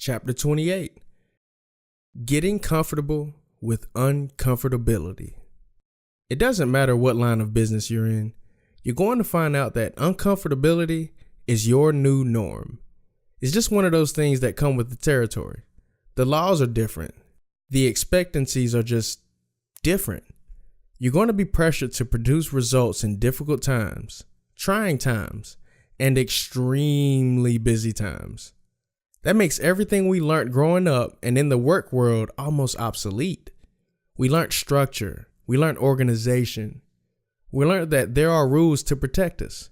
Chapter 28. Getting comfortable with uncomfortability. It doesn't matter what line of business you're in, you're going to find out that uncomfortability is your new norm. It's just one of those things that come with the territory. The laws are different. The expectancies are just different. You're going to be pressured to produce results in difficult times, trying times, and extremely busy times. That makes everything we learned growing up and in the work world almost obsolete. We learned structure. We learned organization. We learned that there are rules to protect us.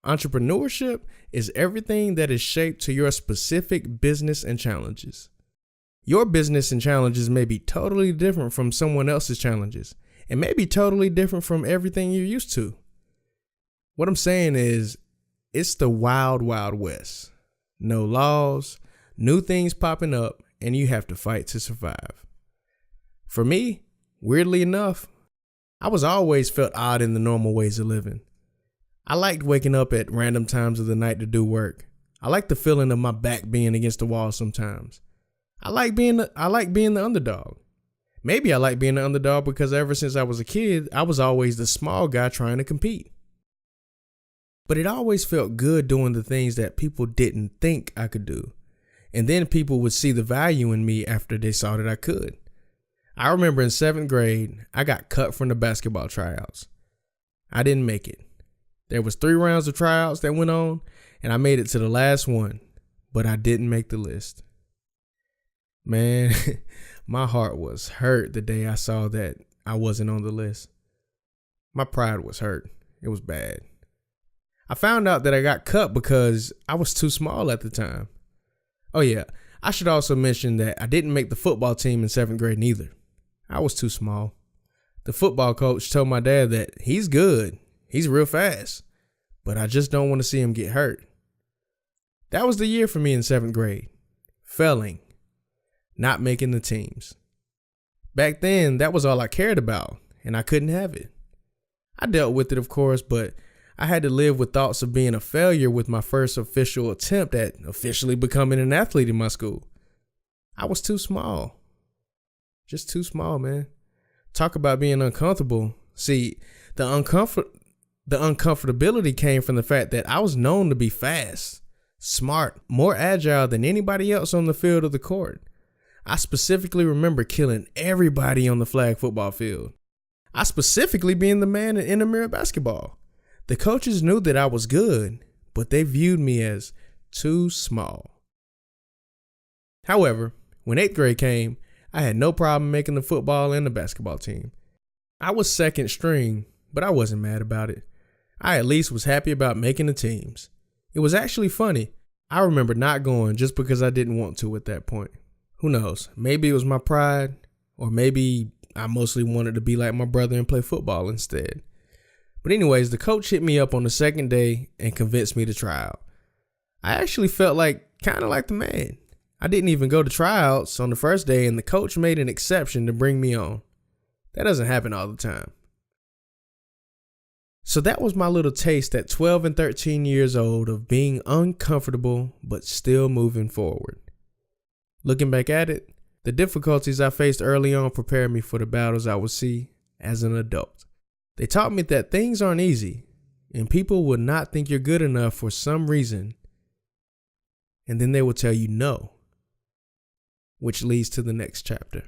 Entrepreneurship is everything that is shaped to your specific business and challenges. Your business and challenges may be totally different from someone else's challenges and may be totally different from everything you're used to. What I'm saying is, it's the wild, wild west. No laws, new things popping up, and you have to fight to survive. For me, weirdly enough, I was always felt odd in the normal ways of living. I liked waking up at random times of the night to do work. I liked the feeling of my back being against the wall sometimes. I like being the underdog. Maybe I like being the underdog because ever since I was a kid, I was always the small guy trying to compete. But it always felt good doing the things that people didn't think I could do. And then people would see the value in me after they saw that I could. I remember in 7th grade, I got cut from the basketball tryouts. I didn't make it. There was 3 rounds of tryouts that went on, and I made it to the last one, but I didn't make the list. Man, my heart was hurt the day I saw that I wasn't on the list. My pride was hurt. It was bad. I found out that I got cut because I was too small at the time. Oh yeah, I should also mention that I didn't make the football team in 7th grade neither. I was too small. The football coach told my dad that he's good, he's real fast, but I just don't want to see him get hurt. That was the year for me in 7th grade. Failing, not making the teams. Back then, that was all I cared about, and I couldn't have it. I dealt with it, of course, but I had to live with thoughts of being a failure with my first official attempt at officially becoming an athlete in my school. I was too small. Just too small, man. Talk about being uncomfortable. See, the uncomfortability came from the fact that I was known to be fast, smart, more agile than anybody else on the field of the court. I specifically remember killing everybody on the flag football field. I specifically being the man in intramural basketball. The coaches knew that I was good, but they viewed me as too small. However, when 8th grade came, I had no problem making the football and the basketball team. I was second string, but I wasn't mad about it. I at least was happy about making the teams. It was actually funny. I remember not going just because I didn't want to at that point. Who knows? Maybe it was my pride, or maybe I mostly wanted to be like my brother and play football instead. But anyways, the coach hit me up on the second day and convinced me to try out. I actually felt kind of like the man. I didn't even go to tryouts on the first day, and the coach made an exception to bring me on. That doesn't happen all the time. So that was my little taste at 12 and 13 years old of being uncomfortable but still moving forward. Looking back at it, the difficulties I faced early on prepared me for the battles I would see as an adult. They taught me that things aren't easy, and people will not think you're good enough for some reason, and then they will tell you no, which leads to the next chapter.